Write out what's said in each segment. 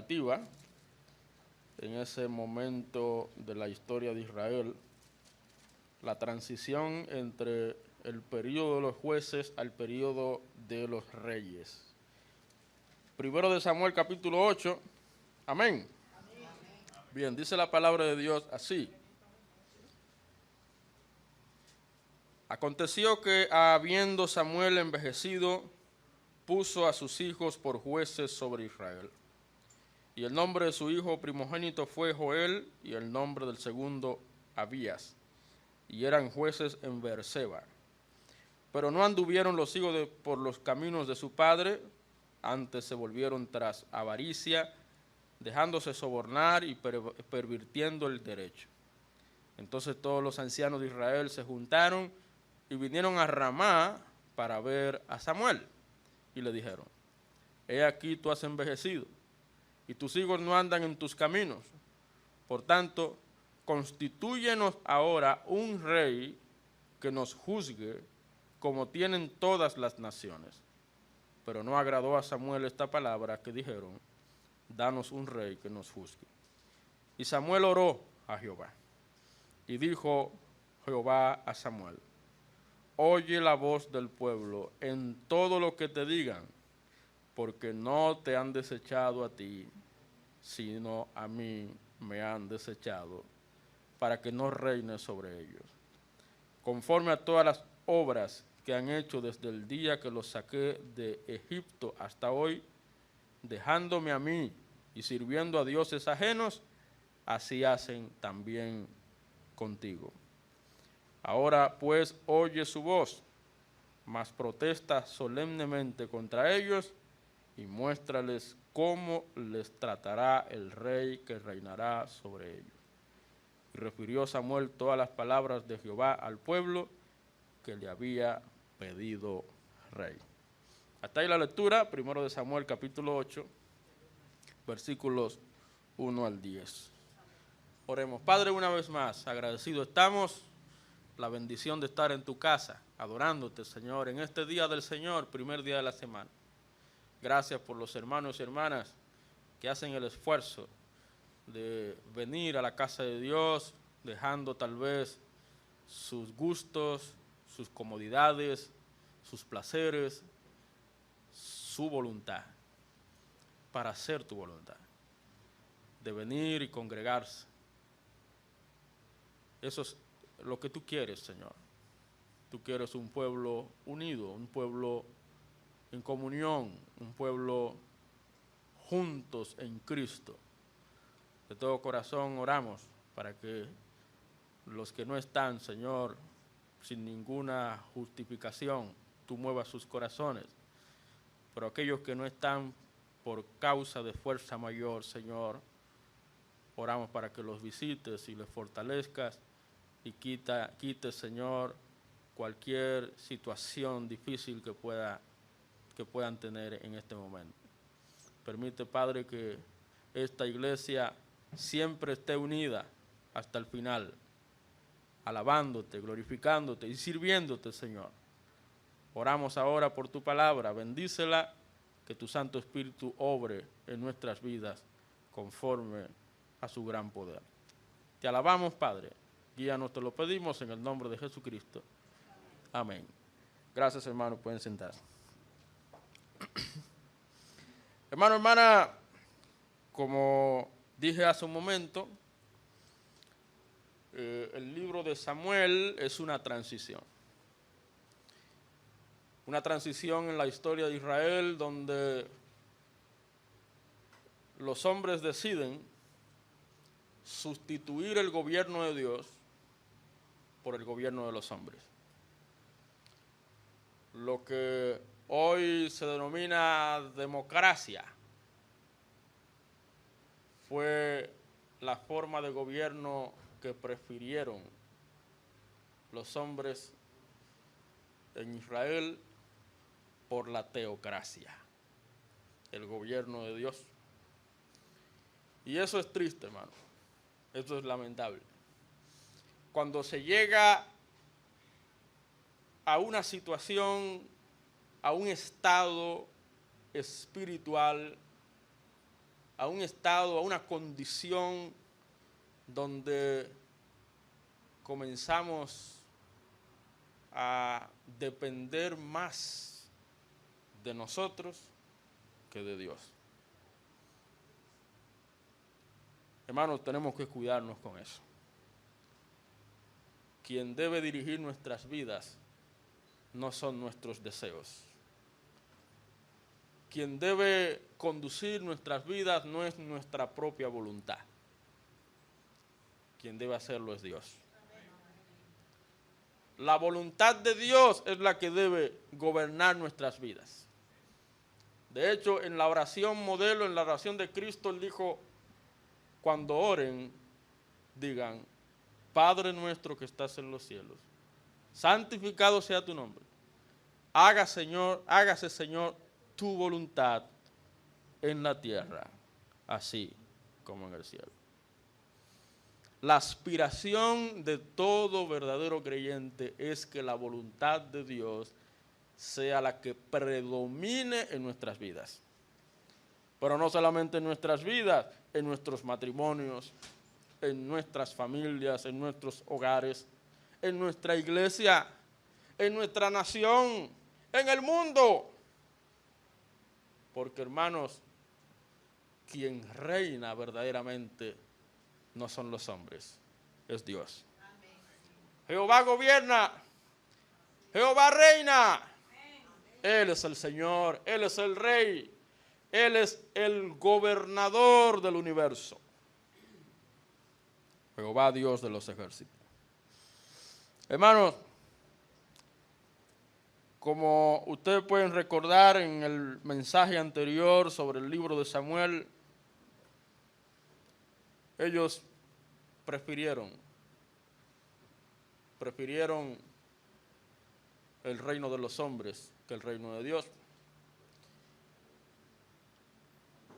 significativa en ese momento de la historia de Israel, la transición entre el periodo de los jueces al periodo de los reyes. Primero de Samuel capítulo 8, amén. Bien, dice la palabra de Dios así. Aconteció que, habiendo Samuel envejecido, puso a sus hijos por jueces sobre Israel. Y el nombre de su hijo primogénito fue Joel, y el nombre del segundo Abías. Y eran jueces en Beerseba. Pero no anduvieron los hijos por los caminos de su padre, antes se volvieron tras avaricia, dejándose sobornar y pervirtiendo el derecho. Entonces todos los ancianos de Israel se juntaron y vinieron a Ramá para ver a Samuel. Y le dijeron: he aquí tú has envejecido, y tus hijos no andan en tus caminos. Por tanto, constitúyenos ahora un rey que nos juzgue como tienen todas las naciones. Pero no agradó a Samuel esta palabra que dijeron: danos un rey que nos juzgue. Y Samuel oró a Jehová. Y dijo Jehová a Samuel: oye la voz del pueblo en todo lo que te digan, porque no te han desechado a ti, sino a mí me han desechado, para que no reines sobre ellos. Conforme a todas las obras que han hecho desde el día que los saqué de Egipto hasta hoy, dejándome a mí y sirviendo a dioses ajenos, así hacen también contigo. Ahora pues oye su voz, mas protesta solemnemente contra ellos y muéstrales cómo les tratará el rey que reinará sobre ellos. Y refirió Samuel todas las palabras de Jehová al pueblo que le había pedido rey. Hasta ahí la lectura, primero de Samuel capítulo 8, versículos 1 al 10. Oremos. Padre, una vez más, agradecido estamos la bendición de estar en tu casa, adorándote, Señor, en este día del Señor, primer día de la semana. Gracias por los hermanos y hermanas que hacen el esfuerzo de venir a la casa de Dios, dejando tal vez sus gustos, sus comodidades, sus placeres, su voluntad, para hacer tu voluntad, de venir y congregarse. Eso es lo que tú quieres, Señor. Tú quieres un pueblo unido, un pueblo en comunión, un pueblo juntos en Cristo. De todo corazón oramos para que los que no están, Señor, sin ninguna justificación, tú muevas sus corazones. Pero aquellos que no están por causa de fuerza mayor, Señor, oramos para que los visites y les fortalezcas y quite, Señor, cualquier situación difícil que puedan tener en este momento. Permite, Padre, que esta iglesia siempre esté unida hasta el final, alabándote, glorificándote y sirviéndote, Señor. Oramos ahora por tu palabra, bendícela, que tu Santo Espíritu obre en nuestras vidas conforme a su gran poder. Te alabamos, Padre, guíanos, te lo pedimos en el nombre de Jesucristo. Amén. Gracias, hermano, pueden sentarse. Hermano, hermana, como dije hace un momento, el libro de Samuel es una transición. Una transición en la historia de Israel donde los hombres deciden sustituir el gobierno de Dios por el gobierno de los hombres. Lo que hoy se denomina democracia fue la forma de gobierno que prefirieron los hombres en Israel por la teocracia, el gobierno de Dios. Y eso es triste, hermano. Eso es lamentable. Cuando se llega a una situación, a un estado espiritual a un estado, a una condición donde comenzamos a depender más de nosotros que de Dios. Hermanos, tenemos que cuidarnos con eso. Quien debe dirigir nuestras vidas no son nuestros deseos. Quien debe conducir nuestras vidas no es nuestra propia voluntad. Quien debe hacerlo es Dios. La voluntad de Dios es la que debe gobernar nuestras vidas. De hecho, en la oración modelo, en la oración de Cristo, Él dijo, cuando oren, digan, Padre nuestro que estás en los cielos, santificado sea tu nombre. Hágase, Señor, tu voluntad en la tierra, así como en el cielo. La aspiración de todo verdadero creyente es que la voluntad de Dios sea la que predomine en nuestras vidas. Pero no solamente en nuestras vidas, en nuestros matrimonios, en nuestras familias, en nuestros hogares, en nuestra iglesia, en nuestra nación, en el mundo. Porque, hermanos, quien reina verdaderamente no son los hombres, es Dios. Amén. Jehová gobierna, Jehová reina. Amén. Él es el Señor, Él es el Rey, Él es el gobernador del universo. Jehová Dios de los ejércitos. Hermanos, como ustedes pueden recordar en el mensaje anterior sobre el libro de Samuel, ellos prefirieron el reino de los hombres que el reino de Dios.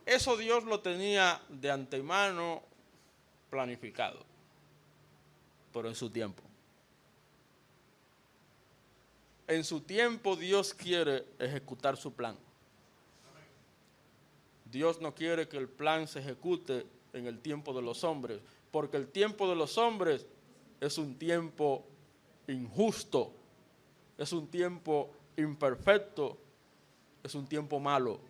Eso Dios lo tenía de antemano planificado, pero en su tiempo. En su tiempo Dios quiere ejecutar su plan. Dios no quiere que el plan se ejecute en el tiempo de los hombres, porque el tiempo de los hombres es un tiempo injusto, es un tiempo imperfecto, es un tiempo malo.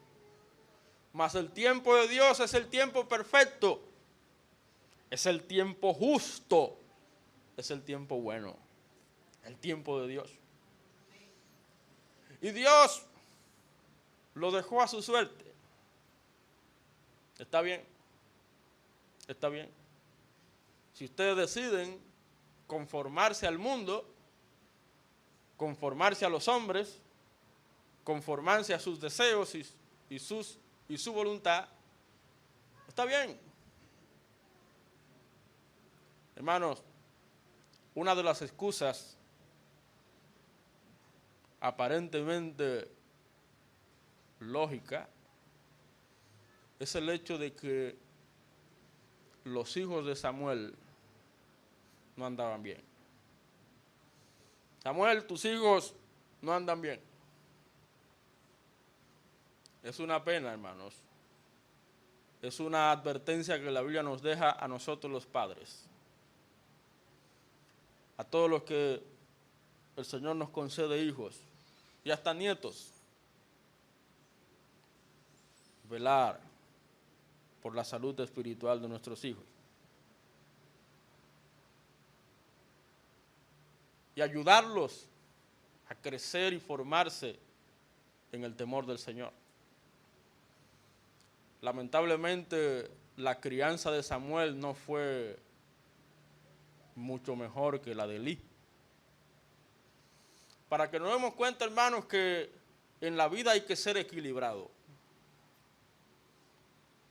Mas el tiempo de Dios es el tiempo perfecto, es el tiempo justo, es el tiempo bueno, el tiempo de Dios. Y Dios lo dejó a su suerte. ¿Está bien? Está bien. Si ustedes deciden conformarse al mundo, conformarse a los hombres, conformarse a sus deseos y su voluntad, está bien. Hermanos, una de las excusas aparentemente lógica es el hecho de que los hijos de Samuel no andaban bien. Samuel, tus hijos no andan bien. Es una pena, hermanos. Es una advertencia que la Biblia nos deja a nosotros los padres. A todos los que el Señor nos concede hijos y hasta nietos. Velar por la salud espiritual de nuestros hijos. Y ayudarlos a crecer y formarse en el temor del Señor. Lamentablemente, la crianza de Samuel no fue mucho mejor que la de Elí. Para que nos demos cuenta, hermanos, que en la vida hay que ser equilibrado.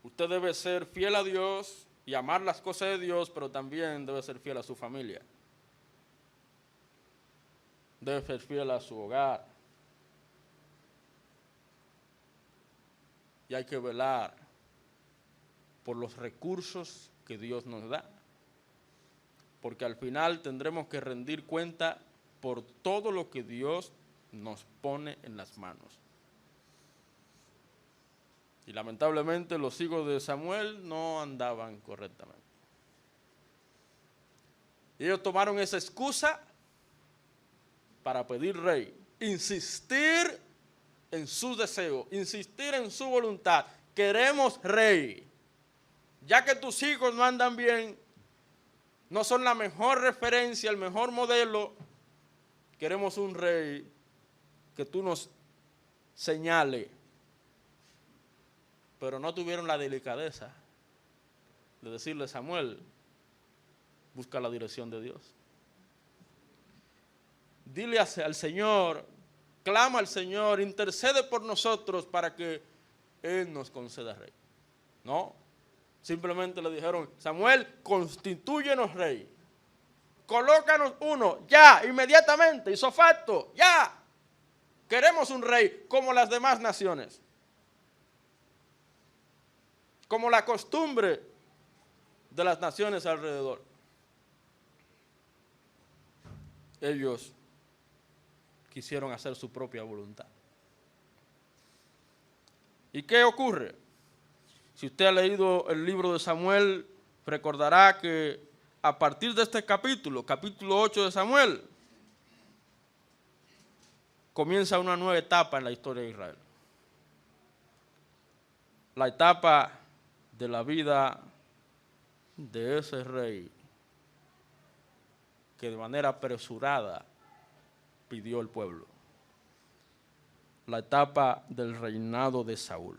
Usted debe ser fiel a Dios y amar las cosas de Dios, pero también debe ser fiel a su familia. Debe ser fiel a su hogar. Y hay que velar por los recursos que Dios nos da. Porque al final tendremos que rendir cuenta por todo lo que Dios nos pone en las manos. Y lamentablemente los hijos de Samuel no andaban correctamente. Y ellos tomaron esa excusa para pedir rey, insistir en sus deseos, insistir en su voluntad. Queremos rey. Ya que tus hijos no andan bien, no son la mejor referencia, el mejor modelo, queremos un rey que tú nos señales. Pero no tuvieron la delicadeza de decirle: Samuel, busca la dirección de Dios. Dile al Señor, clama al Señor, intercede por nosotros para que Él nos conceda rey. No, simplemente le dijeron: Samuel, constitúyenos rey. Colócanos uno, ya, inmediatamente, hizo facto, ya. Queremos un rey como las demás naciones. Como la costumbre de las naciones alrededor. Ellos quisieron hacer su propia voluntad. ¿Y qué ocurre? Si usted ha leído el libro de Samuel, recordará que a partir de este capítulo 8 de Samuel, comienza una nueva etapa en la historia de Israel. La etapa de la vida de ese rey que de manera apresurada pidió el pueblo. La etapa del reinado de Saúl.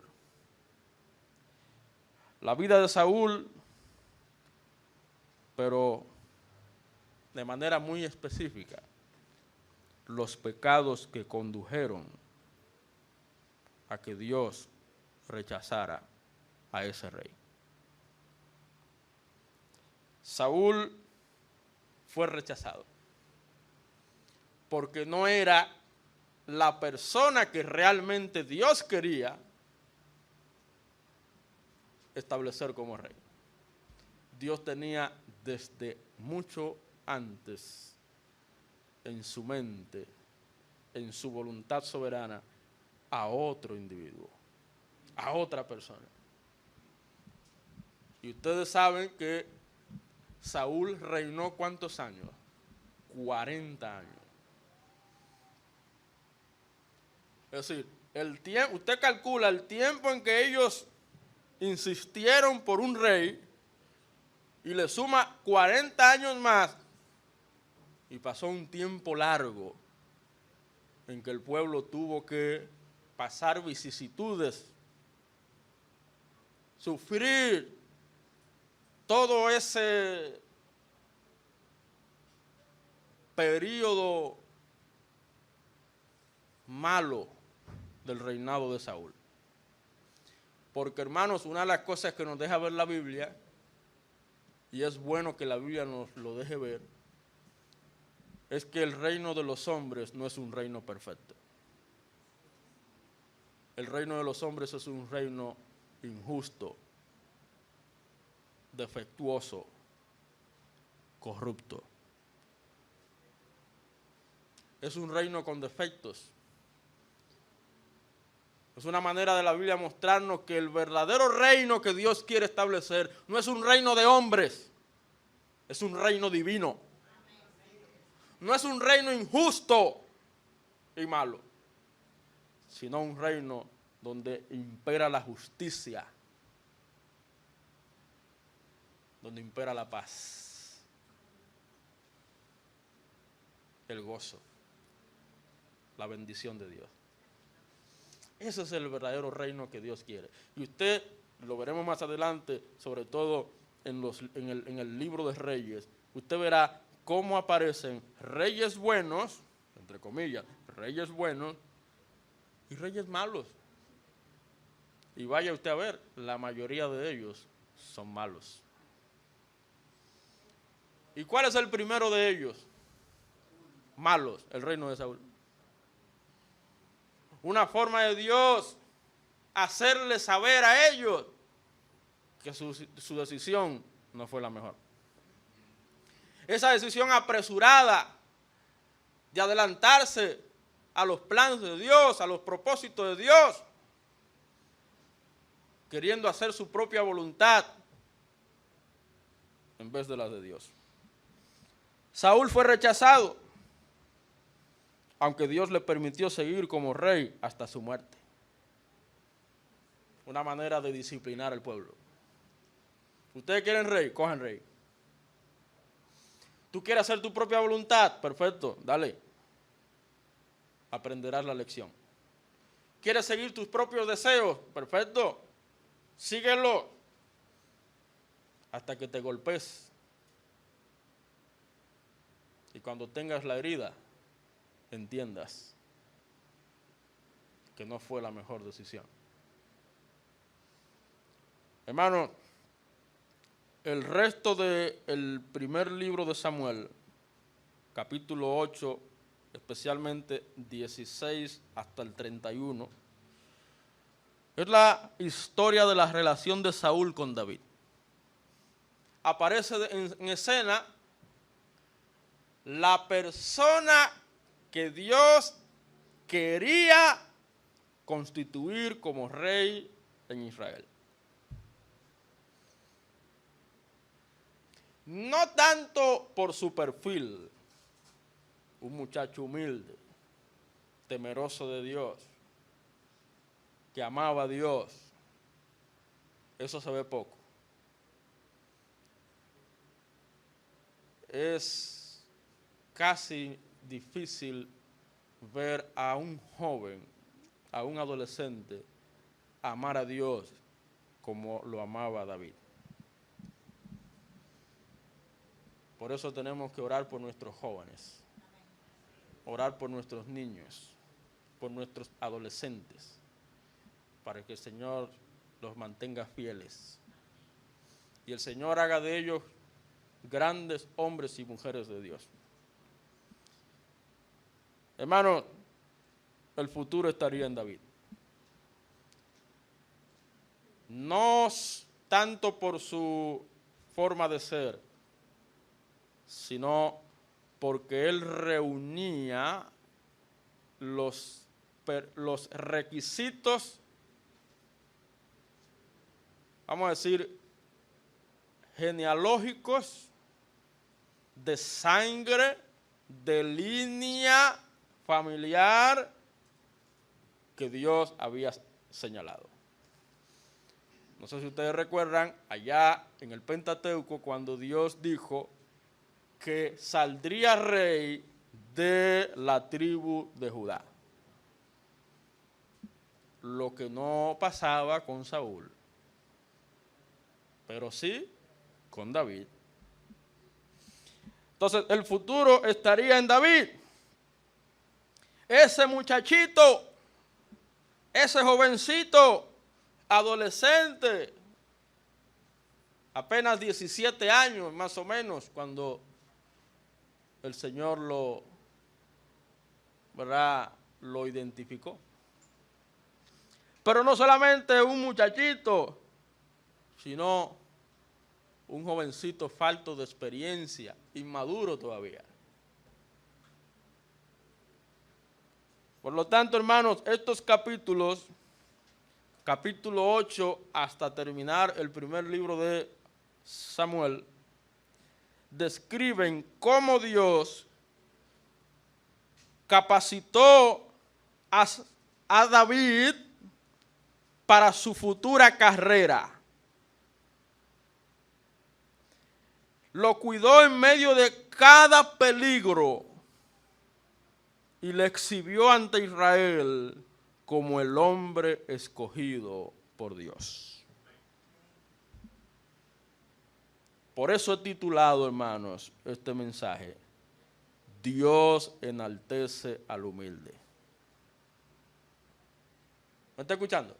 La vida de Saúl, pero de manera muy específica, los pecados que condujeron a que Dios rechazara a ese rey. Saúl fue rechazado porque no era la persona que realmente Dios quería establecer como rey. Dios tenía desde mucho antes en su mente, en su voluntad soberana, a otro individuo, a otra persona. Y ustedes saben que Saúl reinó ¿cuántos años? 40 años. Es decir, usted calcula el tiempo en que ellos insistieron por un rey y le suma 40 años más y pasó un tiempo largo en que el pueblo tuvo que pasar vicisitudes, sufrir todo ese periodo malo del reinado de Saúl. Porque, hermanos, una de las cosas que nos deja ver la Biblia, y es bueno que la Biblia nos lo deje ver, es que el reino de los hombres no es un reino perfecto. El reino de los hombres es un reino injusto, defectuoso, corrupto. Es un reino con defectos. Es una manera de la Biblia mostrarnos que el verdadero reino que Dios quiere establecer no es un reino de hombres, es un reino divino. No es un reino injusto y malo, sino un reino donde impera la justicia, donde impera la paz, el gozo, la bendición de Dios. Ese es el verdadero reino que Dios quiere. Y usted, lo veremos más adelante, sobre todo en el libro de Reyes, usted verá cómo aparecen reyes buenos, entre comillas, reyes buenos y reyes malos. Y vaya usted a ver, la mayoría de ellos son malos. ¿Y cuál es el primero de ellos? Malos, el reino de Saúl. Una forma de Dios hacerle saber a ellos que su decisión no fue la mejor. Esa decisión apresurada de adelantarse a los planes de Dios, a los propósitos de Dios, queriendo hacer su propia voluntad en vez de la de Dios. Saúl fue rechazado, aunque Dios le permitió seguir como rey hasta su muerte. Una manera de disciplinar al pueblo. Ustedes quieren rey, cojan rey. Tú quieres hacer tu propia voluntad, perfecto, dale. Aprenderás la lección. ¿Quieres seguir tus propios deseos? Perfecto, síguelo hasta que te golpees. Y cuando tengas la herida, entiendas que no fue la mejor decisión. Hermano, el resto del primer libro de Samuel, capítulo 8, especialmente 16 hasta el 31, es la historia de la relación de Saúl con David. Aparece en escena la persona que Dios quería constituir como rey en Israel. No tanto por su perfil, un muchacho humilde, temeroso de Dios, que amaba a Dios, eso se ve poco. Es casi difícil ver a un joven, a un adolescente, amar a Dios como lo amaba David. Por eso tenemos que orar por nuestros jóvenes, orar por nuestros niños, por nuestros adolescentes, para que el Señor los mantenga fieles y el Señor haga de ellos grandes hombres y mujeres de Dios. Hermano, el futuro estaría en David. No tanto por su forma de ser, sino porque él reunía los requisitos, vamos a decir, genealógicos, de sangre, de línea familiar que Dios había señalado. No sé si ustedes recuerdan allá en el Pentateuco cuando Dios dijo que saldría rey de la tribu de Judá. Lo que no pasaba con Saúl, pero sí con David. Entonces el futuro estaría en David. Ese muchachito, ese jovencito, adolescente, apenas 17 años más o menos, cuando el Señor lo identificó. Pero no solamente un muchachito, sino un jovencito falto de experiencia, inmaduro todavía. Por lo tanto, hermanos, estos capítulos, capítulo 8 hasta terminar el primer libro de Samuel, describen cómo Dios capacitó a David para su futura carrera. Lo cuidó en medio de cada peligro y le exhibió ante Israel como el hombre escogido por Dios. Por eso he titulado, hermanos, este mensaje: Dios enaltece al humilde. ¿Me está escuchando?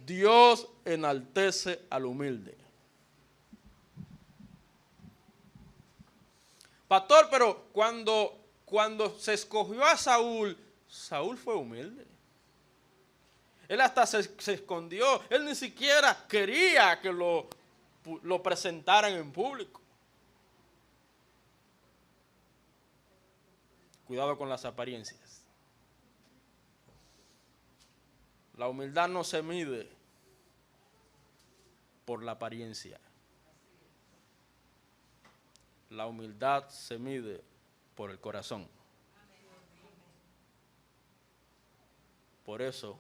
Dios enaltece al humilde. Pastor, pero cuando se escogió a Saúl, Saúl fue humilde. Él hasta se escondió. Él ni siquiera quería que lo presentaran en público. Cuidado con las apariencias. La humildad no se mide por la apariencia. La humildad se mide por el corazón. Por eso,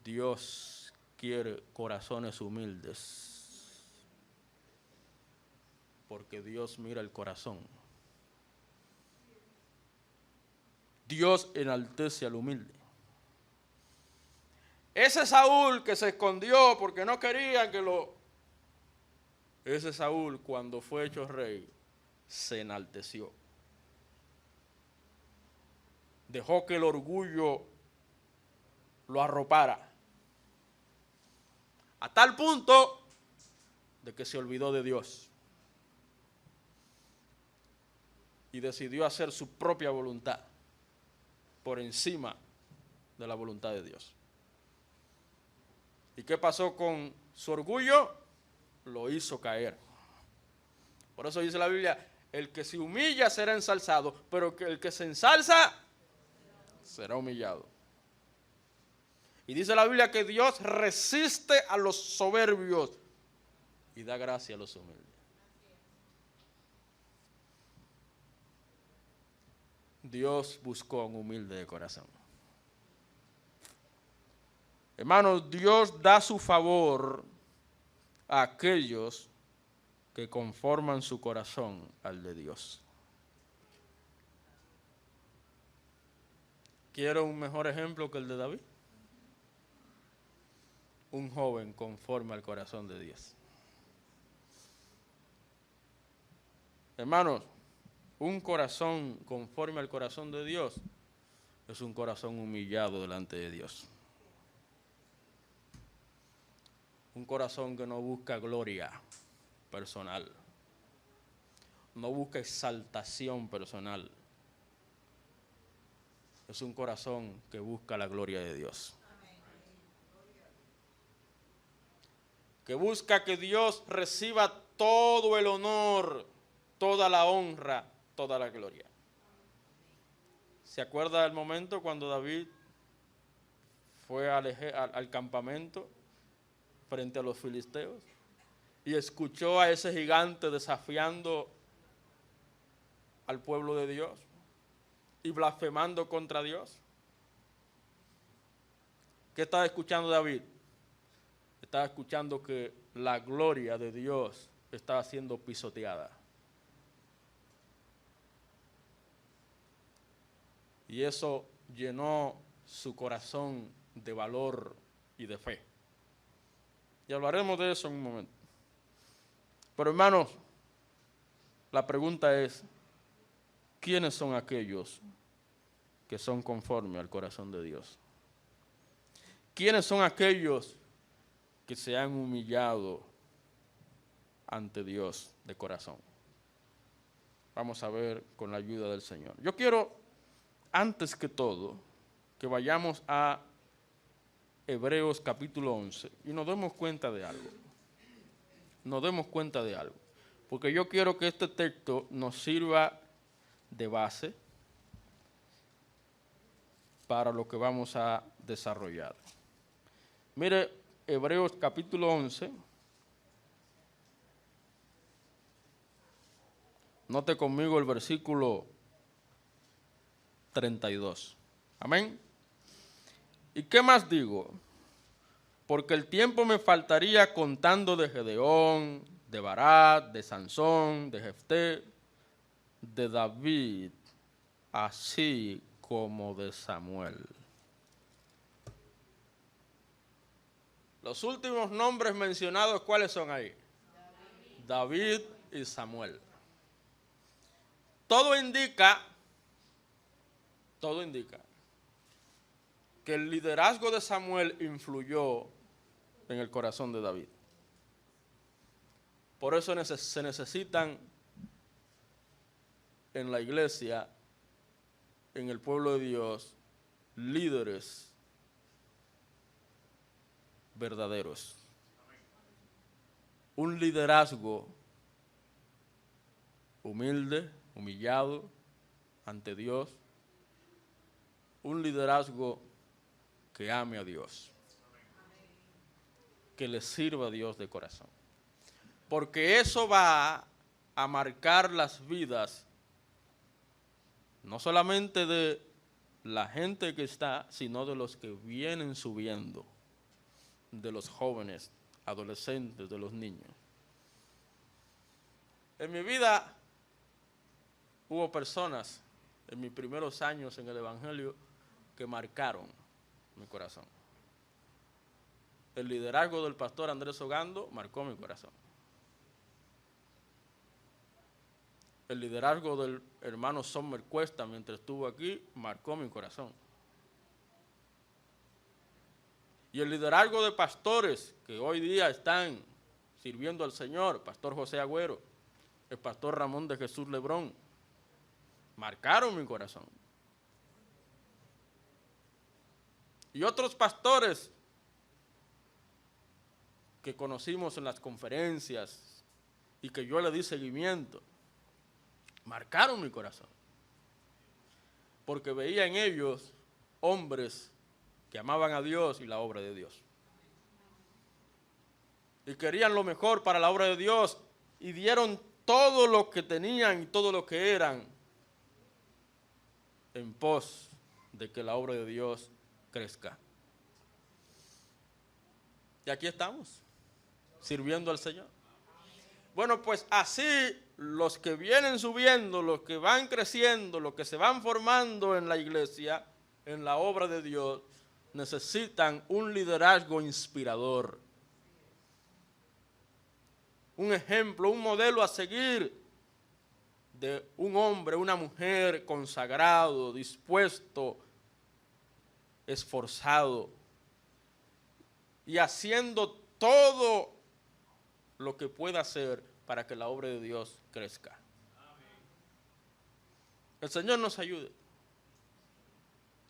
Dios quiere corazones humildes, porque Dios mira el corazón. Dios enaltece al humilde. Ese Saúl que se escondió porque no querían que lo... Ese Saúl, cuando fue hecho rey, se enalteció. Dejó que el orgullo lo arropara. A tal punto de que se olvidó de Dios. Y decidió hacer su propia voluntad por encima de la voluntad de Dios. ¿Y qué pasó con su orgullo? Lo hizo caer. Por eso dice la Biblia, el que se humilla será ensalzado, pero el que se ensalza será humillado. Y dice la Biblia que Dios resiste a los soberbios y da gracia a los humildes. Dios buscó a un humilde de corazón. Hermanos, Dios da su favor a aquellos que conforman su corazón al de Dios. ¿Quiero un mejor ejemplo que el de David? Un joven conforme al corazón de Dios. Hermanos, un corazón conforme al corazón de Dios es un corazón humillado delante de Dios. Un corazón que no busca gloria personal, no busca exaltación personal. Es un corazón que busca la gloria de Dios. Que busca que Dios reciba todo el honor, toda la honra, toda la gloria. ¿Se acuerda del momento cuando David fue al campamento frente a los filisteos y escuchó a ese gigante desafiando al pueblo de Dios y blasfemando contra Dios? ¿Qué estaba escuchando David? Estaba escuchando que la gloria de Dios estaba siendo pisoteada. Y eso llenó su corazón de valor y de fe. Y hablaremos de eso en un momento. Pero hermanos, la pregunta es, ¿quiénes son aquellos que son conformes al corazón de Dios? ¿Quiénes son aquellos que se han humillado ante Dios de corazón? Vamos a ver con la ayuda del Señor. Yo quiero, antes que todo, que vayamos a Hebreos capítulo 11 y nos demos cuenta de algo. Nos demos cuenta de algo. Porque yo quiero que este texto nos sirva de base para lo que vamos a desarrollar. Mire, Hebreos capítulo 11. Note conmigo el versículo 32. Amén. ¿Y qué más digo? Porque el tiempo me faltaría contando de Gedeón, de Barak, de Sansón, de Jefté, de David, así como de Samuel. Los últimos nombres mencionados, ¿cuáles son ahí? David y Samuel. Todo indica que el liderazgo de Samuel influyó en el corazón de David. Por eso se necesitan en la iglesia, en el pueblo de Dios, líderes verdaderos. Un liderazgo humilde, humillado ante Dios. Un liderazgo que ame a Dios. que le sirva a Dios de corazón. Porque eso va a marcar las vidas, no solamente de la gente que está, sino de los que vienen subiendo, de los jóvenes, adolescentes, de los niños. En mi vida hubo personas, en mis primeros años en el Evangelio, que marcaron mi corazón. El liderazgo del pastor Andrés Ogando marcó mi corazón. El liderazgo del hermano Sommer Cuesta mientras estuvo aquí marcó mi corazón. Y el liderazgo de pastores que hoy día están sirviendo al Señor, pastor José Agüero, el pastor Ramón de Jesús Lebrón, marcaron mi corazón. Y otros pastores que conocimos en las conferencias y que yo le di seguimiento, marcaron mi corazón. Porque veía en ellos hombres que amaban a Dios y la obra de Dios. Y querían lo mejor para la obra de Dios y dieron todo lo que tenían y todo lo que eran en pos de que la obra de Dios crezca. Y aquí estamos, sirviendo al Señor. Bueno, pues así los que vienen subiendo, los que van creciendo, los que se van formando en la iglesia, en la obra de Dios, necesitan un liderazgo inspirador. Un ejemplo, un modelo a seguir de un hombre, una mujer consagrado, dispuesto, esforzado y haciendo todo lo que pueda hacer para que la obra de Dios crezca. El Señor nos ayude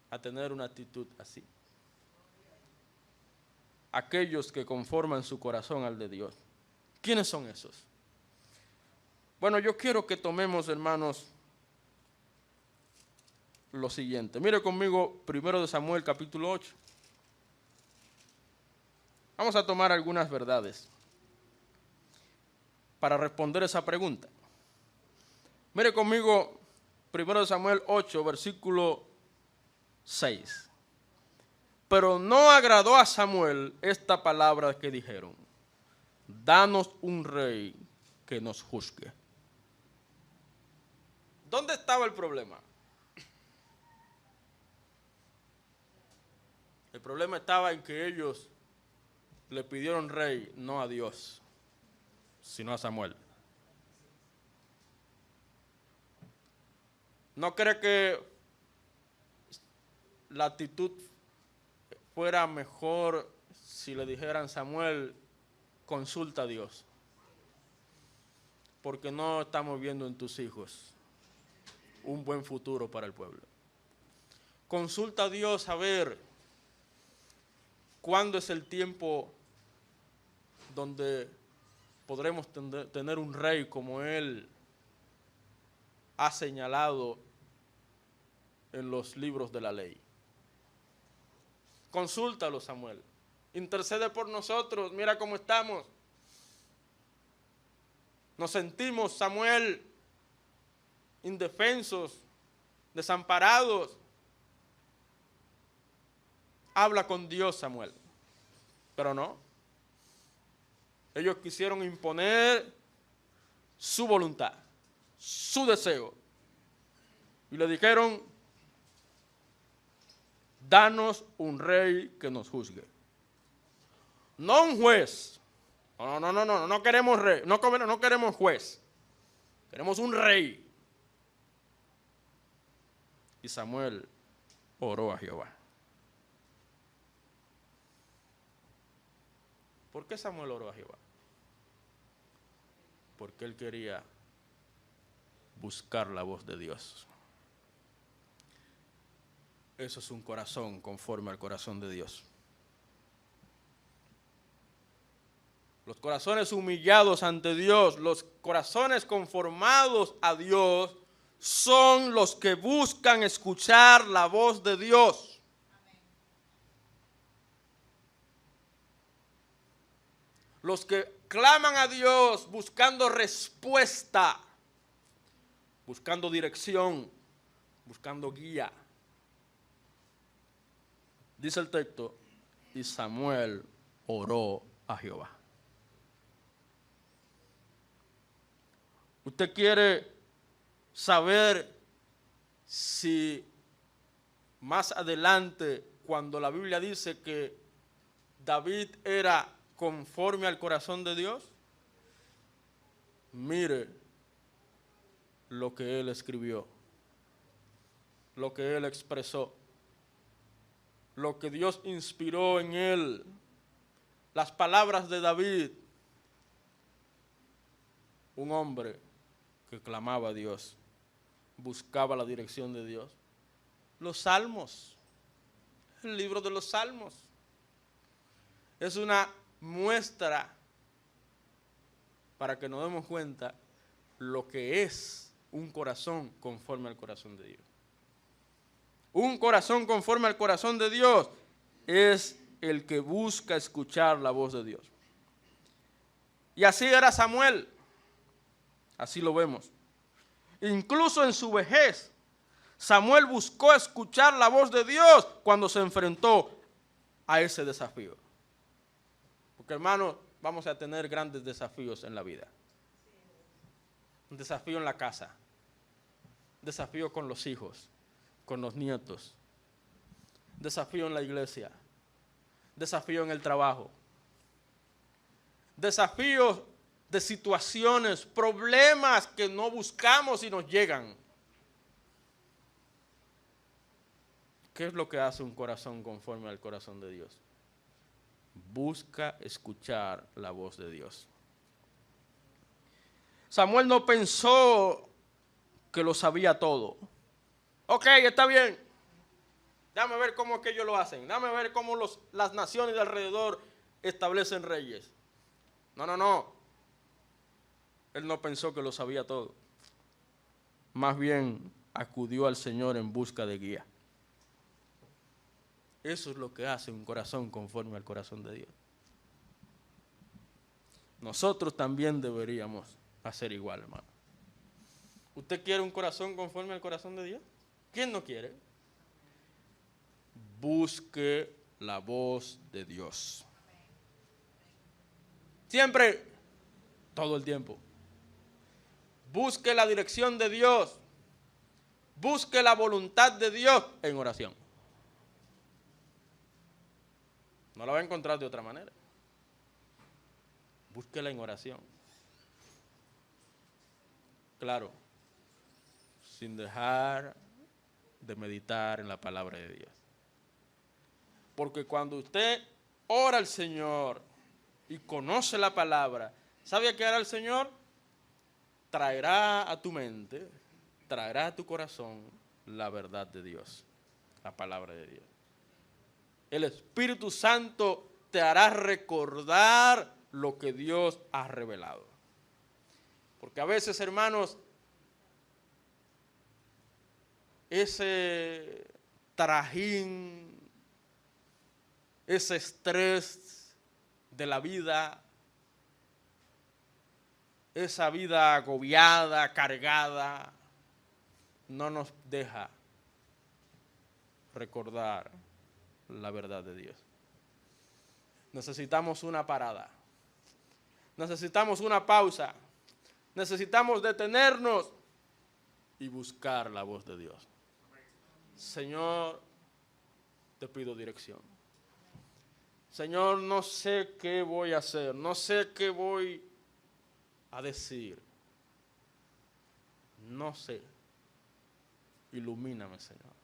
a tener una actitud así. Aquellos que conforman su corazón al de Dios. ¿Quiénes son esos? Bueno, yo quiero que tomemos, hermanos, lo siguiente. Mire conmigo 1 Samuel capítulo 8. Vamos a tomar algunas verdades para responder esa pregunta. Mire conmigo 1 Samuel 8, versículo 6. Pero no agradó a Samuel esta palabra que dijeron: danos un rey que nos juzgue. ¿Dónde estaba el problema? El problema estaba en que ellos le pidieron rey no a Dios, sino a Samuel. ¿No cree que la actitud fuera mejor si le dijeran: Samuel, consulta a Dios? Porque no estamos viendo en tus hijos un buen futuro para el pueblo. Consulta a Dios a ver cuándo es el tiempo donde podremos tener un rey como Él ha señalado en los libros de la ley. Consúltalo, Samuel. Intercede por nosotros. Mira cómo estamos. Nos sentimos, Samuel, indefensos, desamparados. Habla con Dios, Samuel. Pero no. Ellos quisieron imponer su voluntad, su deseo. Y le dijeron: danos un rey que nos juzgue. No un juez. No queremos rey, no queremos juez. Queremos un rey. Y Samuel oró a Jehová. ¿Por qué Samuel oró a Jehová? Porque él quería buscar la voz de Dios. Eso es un corazón conforme al corazón de Dios. Los corazones humillados ante Dios, los corazones conformados a Dios, son los que buscan escuchar la voz de Dios. los que claman a Dios buscando respuesta, buscando dirección, buscando guía. Dice el texto, y Samuel oró a Jehová. ¿Usted quiere saber si más adelante, cuando la Biblia dice que David era conforme al corazón de Dios? Mire lo que él escribió, lo que él expresó, lo que Dios inspiró en él, las palabras de David, un hombre que clamaba a Dios, buscaba la dirección de Dios. Los Salmos, el libro de los Salmos, es una muestra para que nos demos cuenta lo que es un corazón conforme al corazón de Dios. Un corazón conforme al corazón de Dios es el que busca escuchar la voz de Dios. Y así era Samuel, así lo vemos. Incluso en su vejez, Samuel buscó escuchar la voz de Dios cuando se enfrentó a ese desafío. Porque, hermanos, vamos a tener grandes desafíos en la vida. Un desafío en la casa, un desafío con los hijos, con los nietos, desafío en la iglesia, desafío en el trabajo, desafíos de situaciones, problemas que no buscamos y nos llegan. ¿Qué es lo que hace un corazón conforme al corazón de Dios? Busca escuchar la voz de Dios. Samuel no pensó que lo sabía todo. Ok, está bien. Dame ver cómo es que ellos lo hacen. Dame ver cómo las naciones de alrededor establecen reyes. No. Él no pensó que lo sabía todo. Más bien acudió al Señor en busca de guía. Eso es lo que hace un corazón conforme al corazón de Dios. Nosotros también deberíamos hacer igual, hermano. ¿Usted quiere un corazón conforme al corazón de Dios? ¿Quién no quiere? Busque la voz de Dios. Siempre, todo el tiempo. Busque la dirección de Dios. Busque la voluntad de Dios en oración. No la va a encontrar de otra manera. Búsquela en oración. Claro, sin dejar de meditar en la palabra de Dios. Porque cuando usted ora al Señor y conoce la palabra, ¿sabe qué hará el Señor? Traerá a tu mente, traerá a tu corazón la verdad de Dios, la palabra de Dios. El Espíritu Santo te hará recordar lo que Dios ha revelado. Porque a veces, hermanos, ese trajín, ese estrés de la vida, esa vida agobiada, cargada, no nos deja recordar la verdad de Dios. Necesitamos una parada. Necesitamos una pausa. Necesitamos detenernos y buscar la voz de Dios. Señor, te pido dirección. Señor, no sé qué voy a hacer. No sé qué voy a decir. No sé. Ilumíname, Señor.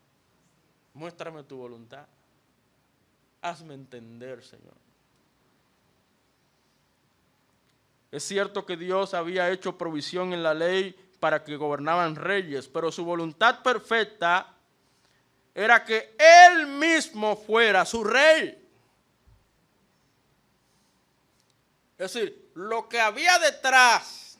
Muéstrame tu voluntad. Hazme entender, Señor. Es cierto que Dios había hecho provisión en la ley para que gobernaban reyes, pero su voluntad perfecta era que Él mismo fuera su rey. Es decir, lo que había detrás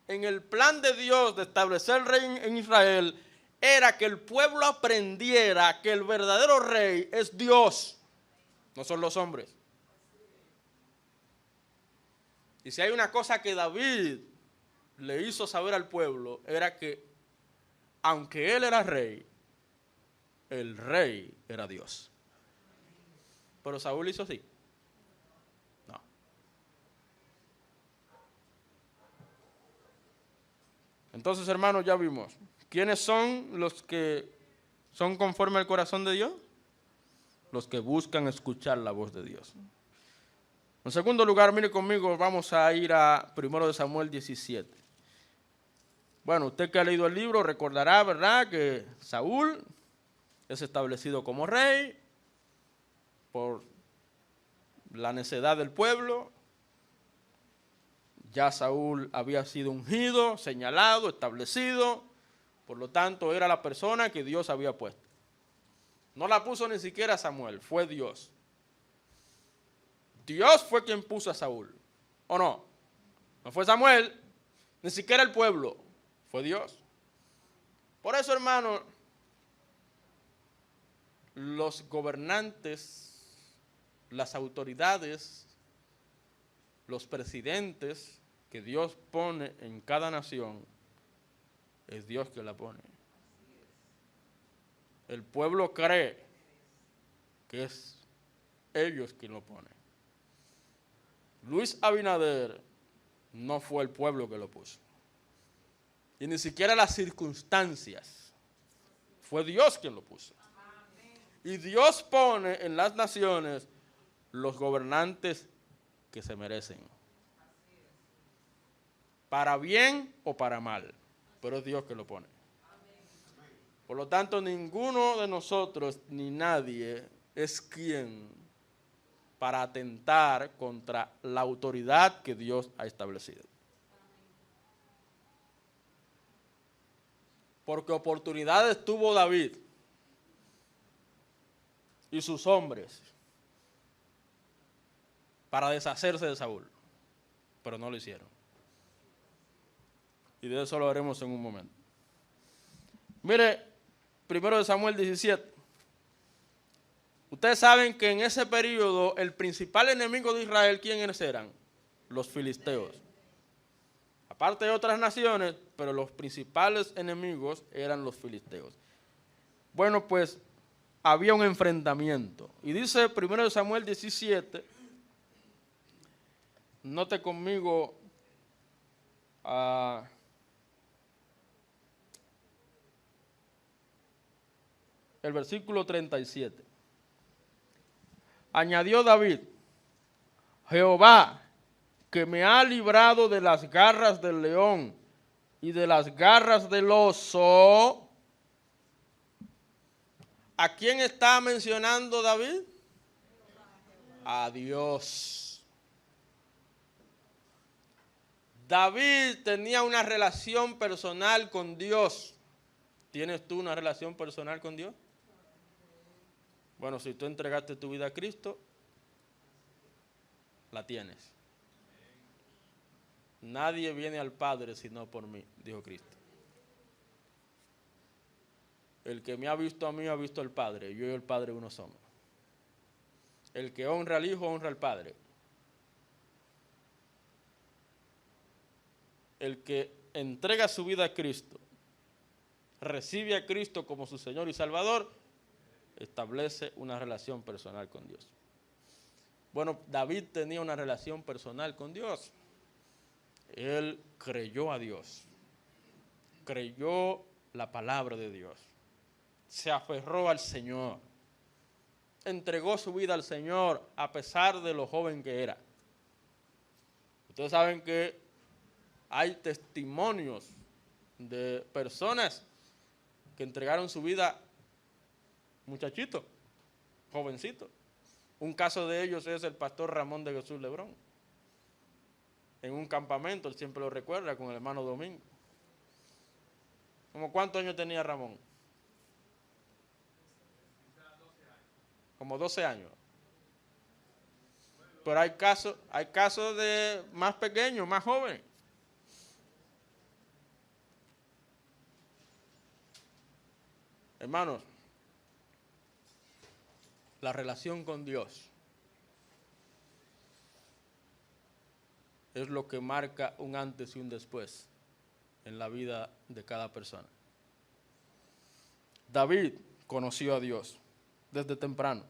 en el plan de Dios de establecer rey en Israel era que el pueblo aprendiera que el verdadero rey es Dios, no son los hombres. Y si hay una cosa que David le hizo saber al pueblo, era que aunque él era rey, el rey era Dios. Pero Saúl hizo así. No. Entonces, hermanos, ya vimos. ¿Quiénes son los que son conforme al corazón de Dios? Los que buscan escuchar la voz de Dios. En segundo lugar, mire conmigo, vamos a ir a 1 Samuel 17. Bueno, usted que ha leído el libro recordará, ¿verdad?, que Saúl es establecido como rey por la necedad del pueblo. Ya Saúl había sido ungido, señalado, establecido, por lo tanto era la persona que Dios había puesto. No la puso ni siquiera Samuel, fue Dios. Dios fue quien puso a Saúl, ¿o no? No fue Samuel, ni siquiera el pueblo, fue Dios. Por eso, hermano, los gobernantes, las autoridades, los presidentes que Dios pone en cada nación, es Dios que la pone. El pueblo cree que es ellos quien lo ponen. Luis Abinader no fue el pueblo que lo puso. Y ni siquiera las circunstancias. Fue Dios quien lo puso. Y Dios pone en las naciones los gobernantes que se merecen. Para bien o para mal. Pero es Dios que lo pone. Por lo tanto, ninguno de nosotros ni nadie es quien para atentar contra la autoridad que Dios ha establecido. Porque oportunidades tuvo David y sus hombres para deshacerse de Saúl, pero no lo hicieron. Y de eso lo veremos en un momento. Mire, 1 Samuel 17. Ustedes saben que en ese periodo el principal enemigo de Israel, ¿quiénes eran? Los filisteos. Aparte de otras naciones, pero los principales enemigos eran los filisteos. Bueno, pues había un enfrentamiento. Y dice 1 Samuel 17, note conmigo el versículo 37. Añadió David, Jehová, que me ha librado de las garras del león y de las garras del oso. ¿A quién está mencionando David? A Dios. David tenía una relación personal con Dios. ¿Tienes tú una relación personal con Dios? Bueno, si tú entregaste tu vida a Cristo, la tienes. Nadie viene al Padre sino por mí, dijo Cristo. El que me ha visto a mí ha visto al Padre, yo y el Padre uno somos. El que honra al Hijo honra al Padre. El que entrega su vida a Cristo, recibe a Cristo como su Señor y Salvador, establece una relación personal con Dios. Bueno, David tenía una relación personal con Dios. Él creyó a Dios, creyó la palabra de Dios, se aferró al Señor, entregó su vida al Señor a pesar de lo joven que era. Ustedes saben que hay testimonios de personas que entregaron su vida muchachito, jovencito. Un caso de ellos es el pastor Ramón de Jesús Lebrón. En un campamento, él siempre lo recuerda, con el hermano Domingo. ¿Cómo cuántos años tenía Ramón? Como 12 años. Pero hay casos de más pequeños, más jóvenes. Hermanos, la relación con Dios es lo que marca un antes y un después en la vida de cada persona. David conoció a Dios desde temprano.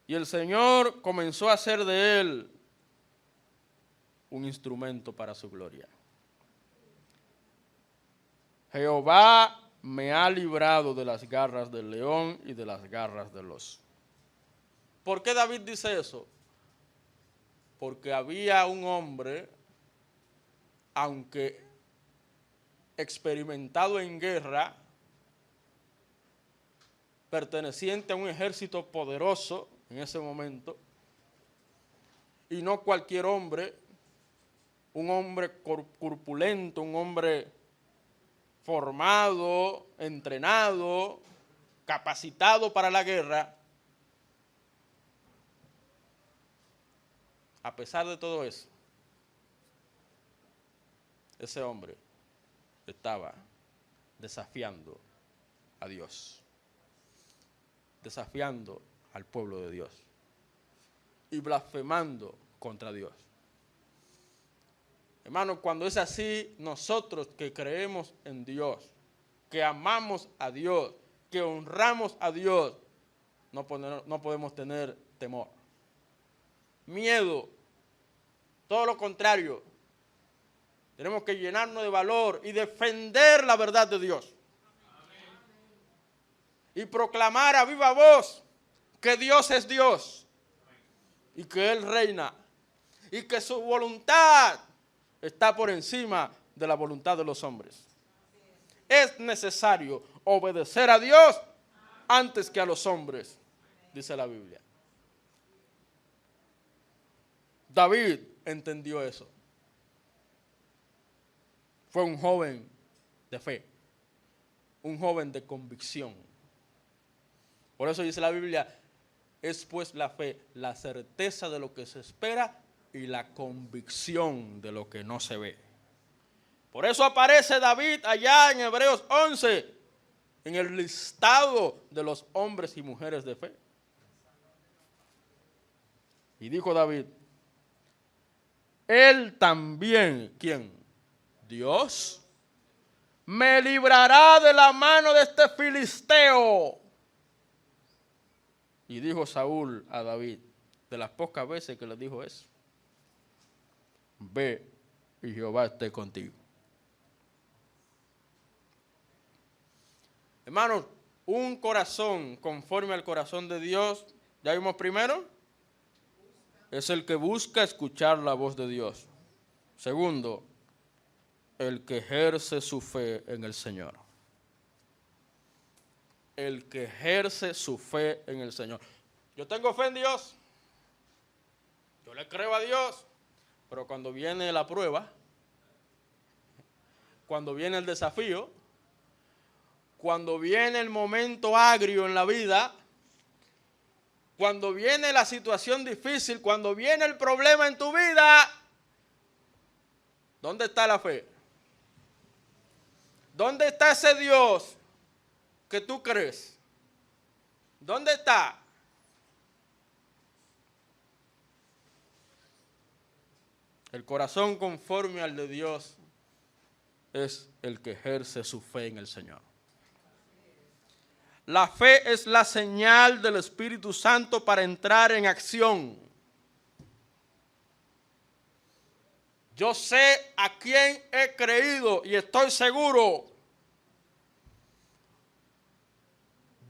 Y el Señor comenzó a hacer de él un instrumento para su gloria. Jehová me ha librado de las garras del león y de las garras del oso. ¿Por qué David dice eso? Porque había un hombre, aunque experimentado en guerra, perteneciente a un ejército poderoso en ese momento, y no cualquier hombre, un hombre corpulento, un hombre formado, entrenado, capacitado para la guerra. A pesar de todo eso, ese hombre estaba desafiando a Dios, desafiando al pueblo de Dios y blasfemando contra Dios. Hermanos, cuando es así, nosotros que creemos en Dios, que amamos a Dios, que honramos a Dios, no podemos tener temor, miedo, todo lo contrario. Tenemos que llenarnos de valor y defender la verdad de Dios. Amén. Y proclamar a viva voz que Dios es Dios y que Él reina y que su voluntad está por encima de la voluntad de los hombres. Es necesario obedecer a Dios antes que a los hombres, dice la Biblia. David entendió eso. Fue un joven de fe, un joven de convicción. Por eso dice la Biblia, es pues la fe, la certeza de lo que se espera y la convicción de lo que no se ve. Por eso aparece David allá en Hebreos 11, en el listado de los hombres y mujeres de fe. Y dijo David, Él también, ¿quién? Dios, me librará de la mano de este filisteo. Y dijo Saúl a David, de las pocas veces que le dijo eso, ve y Jehová esté contigo. Hermanos, un corazón conforme al corazón de Dios, ya vimos primero, es el que busca escuchar la voz de Dios. Segundo, el que ejerce su fe en el Señor. El que ejerce su fe en el Señor. Yo tengo fe en Dios. Yo le creo a Dios. Pero cuando viene la prueba, cuando viene el desafío, cuando viene el momento agrio en la vida, cuando viene la situación difícil, cuando viene el problema en tu vida, ¿dónde está la fe? ¿Dónde está ese Dios que tú crees? ¿Dónde está? El corazón conforme al de Dios es el que ejerce su fe en el Señor. La fe es la señal del Espíritu Santo para entrar en acción. Yo sé a quién he creído y estoy seguro.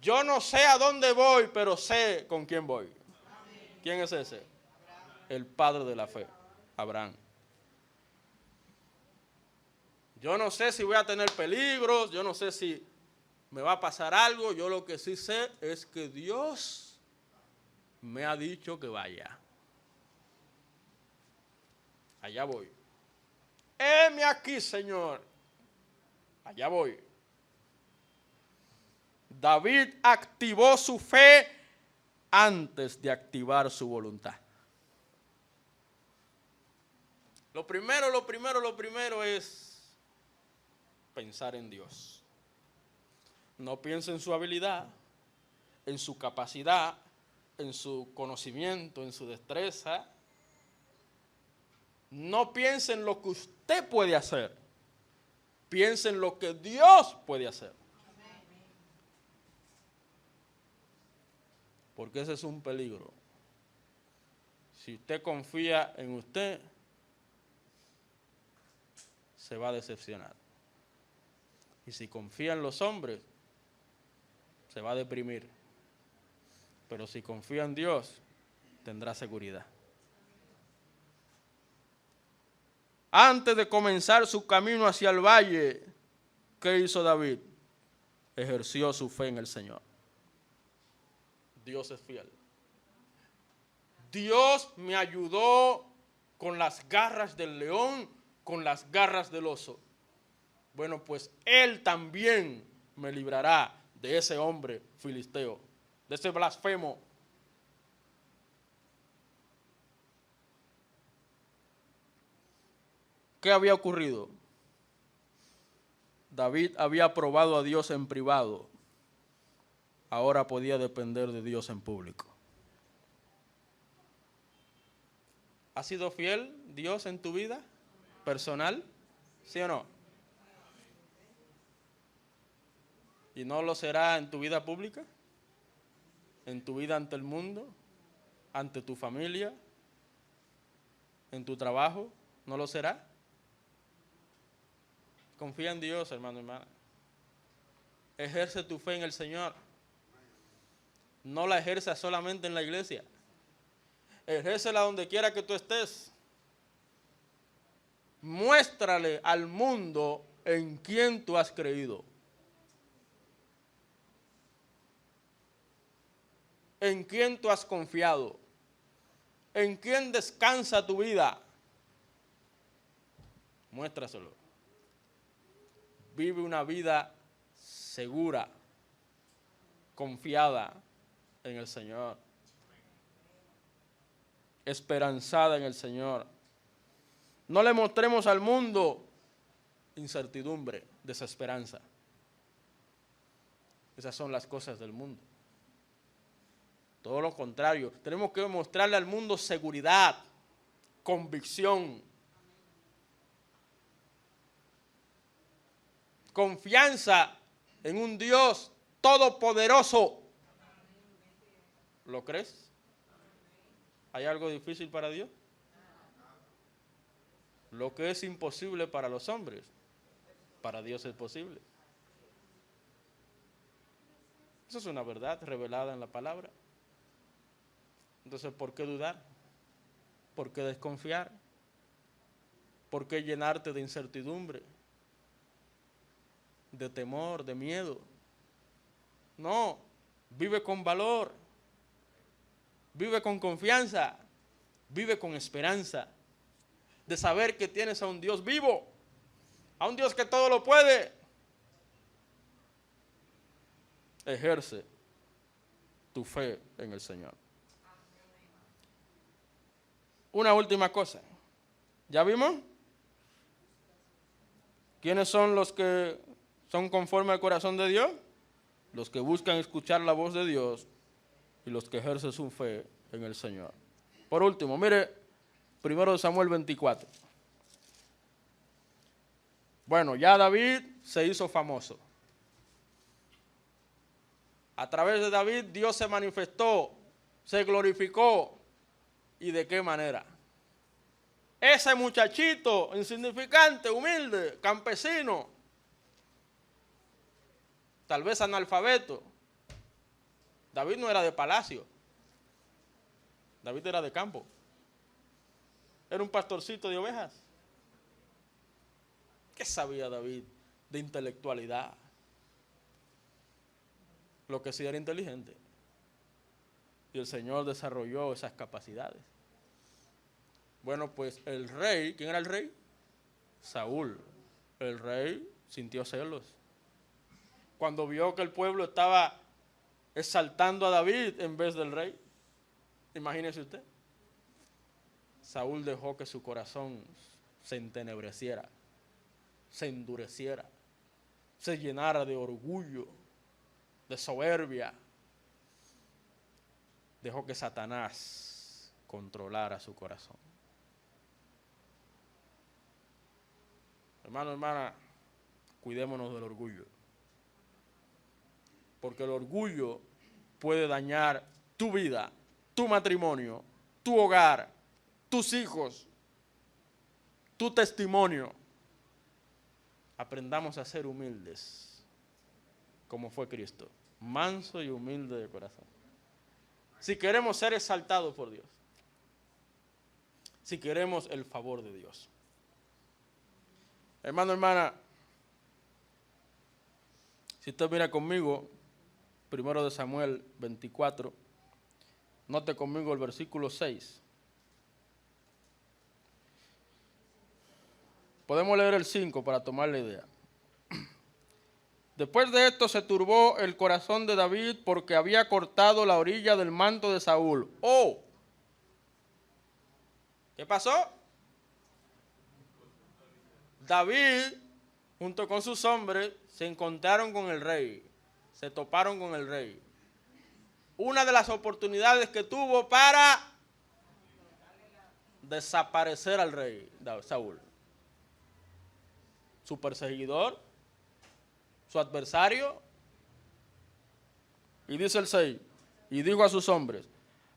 Yo no sé a dónde voy, pero sé con quién voy. ¿Quién es ese? El padre de la fe, Abraham. Yo no sé si voy a tener peligros, yo no sé si me va a pasar algo. Yo lo que sí sé es que Dios me ha dicho que vaya. Allá voy. Heme aquí, Señor. Allá voy. David activó su fe antes de activar su voluntad. Lo primero es pensar en Dios. No piense en su habilidad, en su capacidad, en su conocimiento, en su destreza. No piense en lo que usted puede hacer. Piense en lo que Dios puede hacer. Porque ese es un peligro. Si usted confía en usted, se va a decepcionar. Y si confía en los hombres, se va a deprimir. Pero si confía en Dios, tendrá seguridad. Antes de comenzar su camino hacia el valle, ¿qué hizo David? Ejerció su fe en el Señor. Dios es fiel. Dios me ayudó con las garras del león, con las garras del oso. Bueno, pues Él también me librará de ese hombre filisteo, de ese blasfemo. ¿Qué había ocurrido? David había probado a Dios en privado. Ahora podía depender de Dios en público. ¿Ha sido fiel Dios en tu vida personal? ¿Sí o no? ¿Y no lo será en tu vida pública? ¿En tu vida ante el mundo? ¿Ante tu familia? ¿En tu trabajo? ¿No lo será? Confía en Dios, hermano y hermana. Ejerce tu fe en el Señor. No la ejerzas solamente en la iglesia. Ejércela donde quiera que tú estés. Muéstrale al mundo en quién tú has creído. En quién tú has confiado. En quién descansa tu vida. Muéstraselo. Vive una vida segura, confiada en el Señor, esperanzada en el Señor. No le mostremos al mundo incertidumbre, desesperanza. Esas son las cosas del mundo. Todo lo contrario, tenemos que mostrarle al mundo seguridad, convicción, confianza en un Dios todopoderoso. ¿Lo crees? ¿Hay algo difícil para Dios? Lo que es imposible para los hombres, para Dios es posible. Eso es una verdad revelada en la palabra. Entonces, ¿por qué dudar? ¿Por qué desconfiar? ¿Por qué llenarte de incertidumbre? De temor, de miedo. No, vive con valor, vive con confianza, vive con esperanza, de saber que tienes a un Dios vivo, a un Dios que todo lo puede. Ejerce tu fe en el Señor. Una última cosa, ¿ya vimos? ¿Quiénes son los que son conforme al corazón de Dios? Los que buscan escuchar la voz de Dios y los que ejercen su fe en el Señor. Por último, mire, 1 Samuel 24. Bueno, ya David se hizo famoso. A través de David, Dios se manifestó, se glorificó. ¿Y de qué manera? Ese muchachito insignificante, humilde, campesino, tal vez analfabeto. David no era de palacio. David era de campo. Era un pastorcito de ovejas. ¿Qué sabía David de intelectualidad? Lo que sí era inteligente. Y el Señor desarrolló esas capacidades. Bueno, pues el rey, ¿quién era el rey? Saúl. El rey sintió celos. Cuando vio que el pueblo estaba exaltando a David en vez del rey. Imagínese usted. Saúl dejó que su corazón se entenebreciera, se endureciera, se llenara de orgullo, de soberbia. Dejó que Satanás controlara su corazón. Hermano, hermana, cuidémonos del orgullo. Porque el orgullo puede dañar tu vida, tu matrimonio, tu hogar, tus hijos, tu testimonio. Aprendamos a ser humildes, como fue Cristo, manso y humilde de corazón. Si queremos ser exaltados por Dios, si queremos el favor de Dios. Hermano, hermana, si usted mira conmigo, 1 Samuel 24, note conmigo el versículo 6. Podemos leer el 5 para tomar la idea. Después de esto se turbó el corazón de David porque había cortado la orilla del manto de Saúl. ¡Oh! ¿Qué pasó? David, junto con sus hombres, se encontraron con el rey, se toparon con el rey. Una de las oportunidades que tuvo para desaparecer al rey Saúl. Su perseguidor, su adversario. Y dice el 6, y dijo a sus hombres: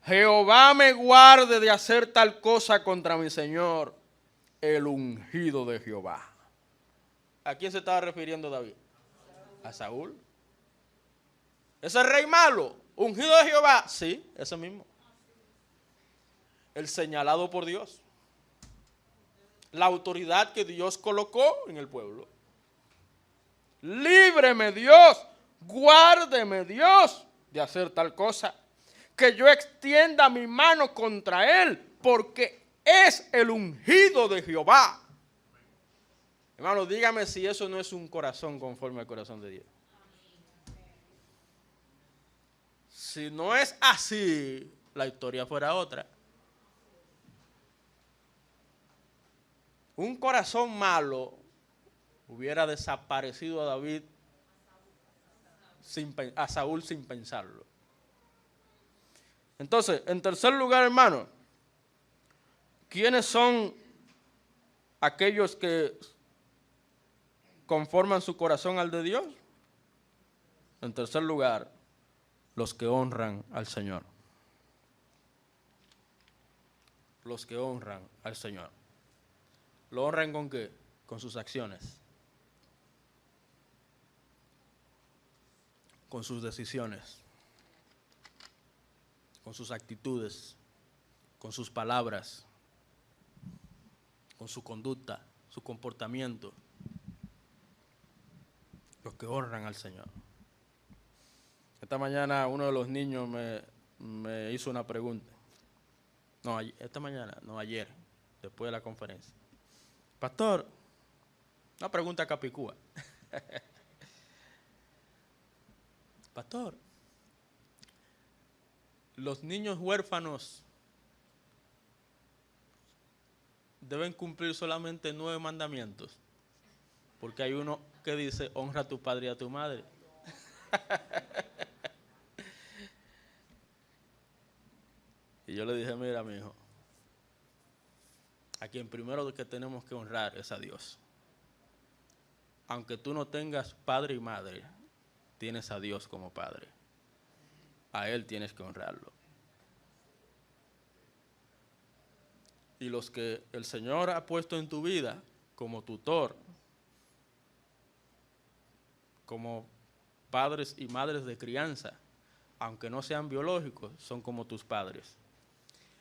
Jehová me guarde de hacer tal cosa contra mi señor, el ungido de Jehová. ¿A quién se estaba refiriendo David? A Saúl. ¿Ese rey malo, ungido de Jehová? Sí, ese mismo. El señalado por Dios. La autoridad que Dios colocó en el pueblo. Líbreme Dios, guárdeme Dios de hacer tal cosa, que yo extienda mi mano contra él, porque es el ungido de Jehová. Hermano, dígame si eso no es un corazón conforme al corazón de Dios. Si no es así, la historia fuera otra. Un corazón malo hubiera desaparecido a David, a Saúl sin pensarlo. Entonces, en tercer lugar, hermano, ¿quiénes son aquellos que conforman su corazón al de Dios? En tercer lugar, los que honran al Señor. Los que honran al Señor. ¿Lo honran con qué? Con sus acciones. Con sus decisiones. Con sus actitudes. Con sus palabras. Con su conducta, su comportamiento. Los que honran al Señor. Esta mañana uno de los niños me hizo una pregunta. No, esta mañana, no, ayer, después de la conferencia. Pastor, una pregunta capicúa. Pastor, los niños huérfanos deben cumplir solamente 9 mandamientos, porque hay uno que dice: honra a tu padre y a tu madre. Y yo le dije: mira, mi hijo, a quien primero que tenemos que honrar es a Dios. Aunque tú no tengas padre y madre, tienes a Dios como padre. A Él tienes que honrarlo. Y los que el Señor ha puesto en tu vida como tutor, como padres y madres de crianza, aunque no sean biológicos, son como tus padres.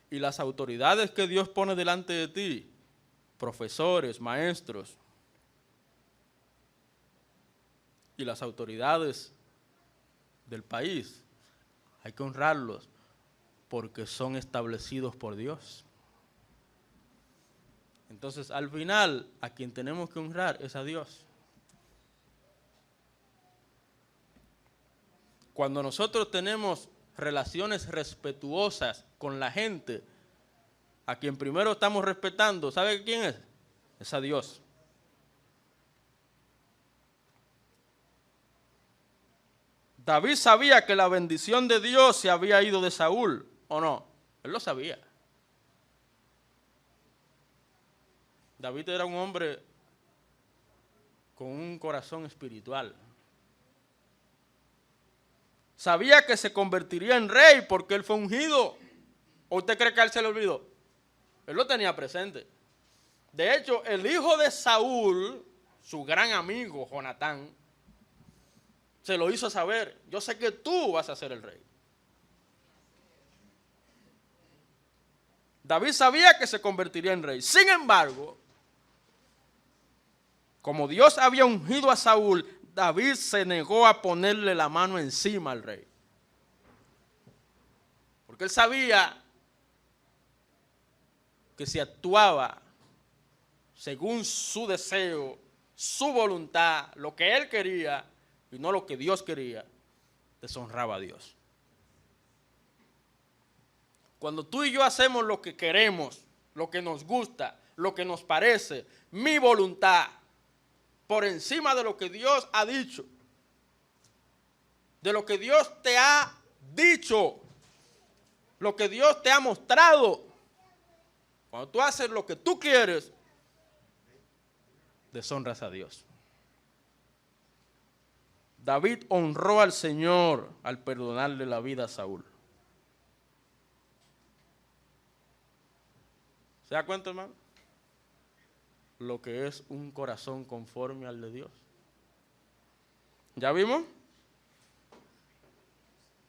Y las autoridades que Dios pone delante de ti, profesores, maestros, y las autoridades del país, hay que honrarlos porque son establecidos por Dios. Entonces, al final, a quien tenemos que honrar es a Dios. Cuando nosotros tenemos relaciones respetuosas con la gente, a quien primero estamos respetando, ¿sabe quién es? Es a Dios. David sabía que la bendición de Dios se había ido de Saúl, ¿o no? Él lo sabía. David era un hombre con un corazón espiritual. Sabía que se convertiría en rey porque él fue ungido. ¿O usted cree que a él se le olvidó? Él lo tenía presente. De hecho, el hijo de Saúl, su gran amigo, Jonatán, se lo hizo saber. Yo sé que tú vas a ser el rey. David sabía que se convertiría en rey. Sin embargo, como Dios había ungido a Saúl, David se negó a ponerle la mano encima al rey. Porque él sabía que si actuaba según su deseo, su voluntad, lo que él quería y no lo que Dios quería, deshonraba a Dios. Cuando tú y yo hacemos lo que queremos, lo que nos gusta, lo que nos parece, mi voluntad, por encima de lo que Dios ha dicho, de lo que Dios te ha dicho, lo que Dios te ha mostrado, cuando tú haces lo que tú quieres, deshonras a Dios. David honró al Señor al perdonarle la vida a Saúl. ¿Se da cuenta, hermano? Lo que es un corazón conforme al de Dios. ¿Ya vimos?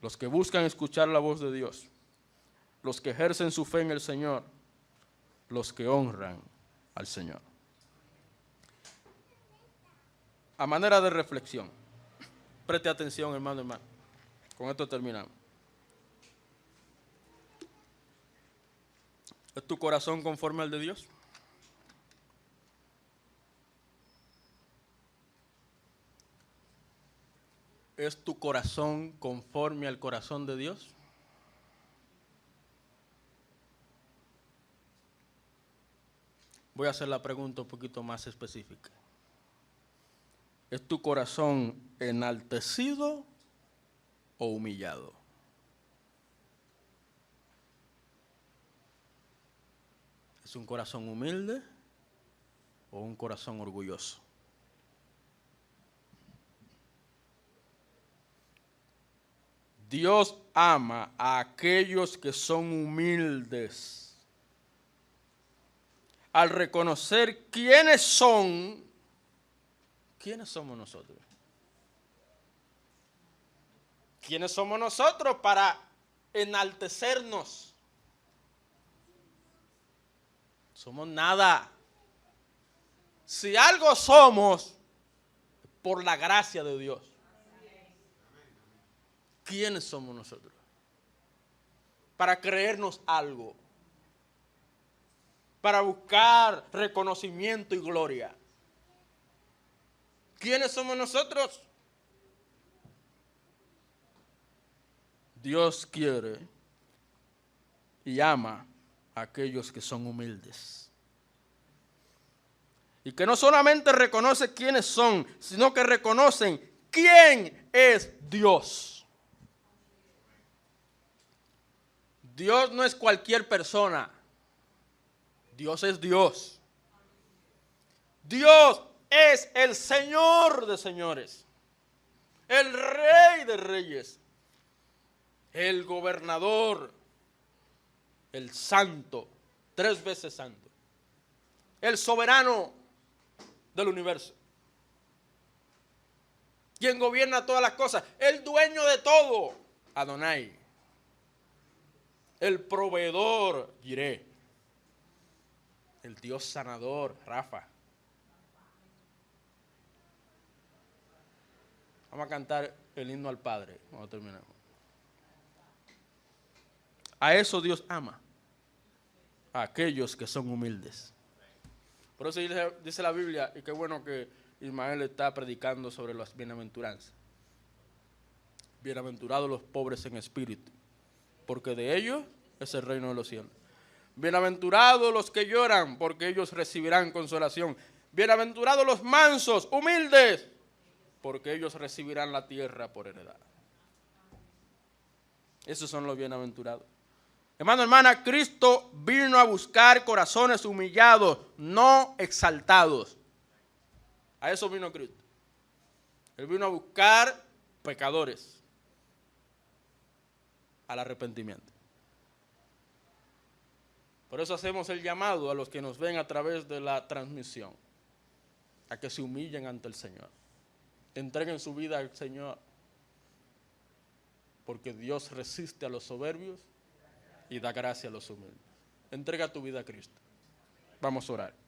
Los que buscan escuchar la voz de Dios, los que ejercen su fe en el Señor, los que honran al Señor. A manera de reflexión, preste atención, hermano. Con esto terminamos. ¿Es tu corazón conforme al de Dios? ¿Es tu corazón conforme al corazón de Dios? Voy a hacer la pregunta un poquito más específica. ¿Es tu corazón enaltecido o humillado? ¿Es un corazón humilde o un corazón orgulloso? Dios ama a aquellos que son humildes. Al reconocer quiénes son, ¿quiénes somos nosotros? ¿Quiénes somos nosotros para enaltecernos? Somos nada. Si algo somos, por la gracia de Dios. ¿Quiénes somos nosotros? Para creernos algo. Para buscar reconocimiento y gloria. ¿Quiénes somos nosotros? Dios quiere y ama a aquellos que son humildes. Y que no solamente reconoce quiénes son, sino que reconocen quién es Dios. Dios no es cualquier persona. Dios es Dios. Dios es el Señor de señores. El Rey de reyes. El gobernador. El santo. 3 veces santo. El soberano del universo. Quien gobierna todas las cosas. El dueño de todo. Adonai. El proveedor, Jireh. El Dios sanador, Rafa. Vamos a cantar el himno al Padre cuando terminemos. A eso Dios ama. A aquellos que son humildes. Por eso dice la Biblia, y qué bueno que Ismael está predicando sobre las bienaventuranzas. Bienaventurados los pobres en espíritu, porque de ellos es el reino de los cielos. Bienaventurados los que lloran, porque ellos recibirán consolación. Bienaventurados los mansos, humildes, porque ellos recibirán la tierra por heredad. Esos son los bienaventurados. Hermano, hermana, Cristo vino a buscar corazones humillados, no exaltados. A eso vino Cristo. Él vino a buscar pecadores al arrepentimiento. Por eso hacemos el llamado a los que nos ven a través de la transmisión, a que se humillen ante el Señor, entreguen su vida al Señor, porque Dios resiste a los soberbios y da gracia a los humildes. Entrega tu vida a Cristo. Vamos a orar.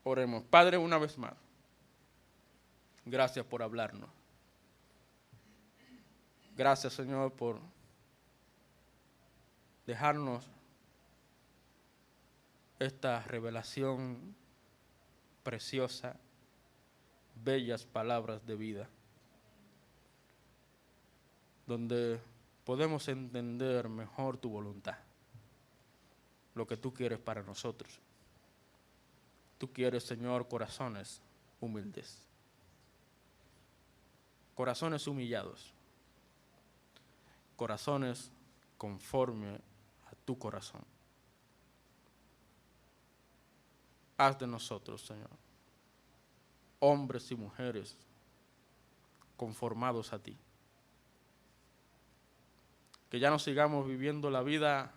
Oremos. Padre, una vez más, gracias por hablarnos. Gracias, Señor, por dejarnos esta revelación preciosa, bellas palabras de vida, donde podemos entender mejor tu voluntad, lo que tú quieres para nosotros. Tú quieres, Señor, corazones humildes, corazones humillados, corazones conforme a tu corazón. Haz de nosotros, Señor, hombres y mujeres conformados a ti. Que ya no sigamos viviendo la vida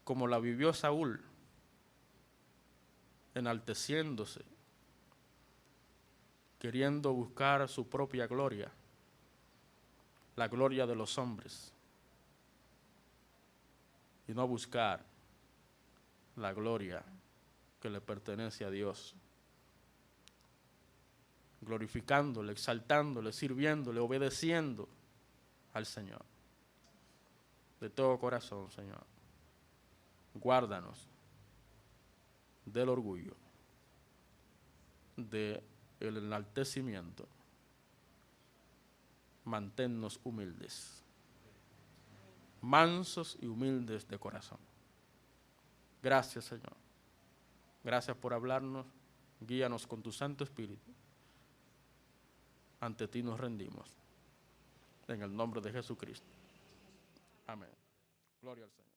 como la vivió Saúl, enalteciéndose, queriendo buscar su propia gloria, la gloria de los hombres, y no buscar la gloria que le pertenece a Dios, glorificándole, exaltándole, sirviéndole, obedeciendo al Señor. De todo corazón, Señor, guárdanos del orgullo, del enaltecimiento. Manténnos humildes, mansos y humildes de corazón. Gracias, Señor. Gracias por hablarnos. Guíanos con tu Santo Espíritu. Ante ti nos rendimos. En el nombre de Jesucristo. Amén. Gloria al Señor.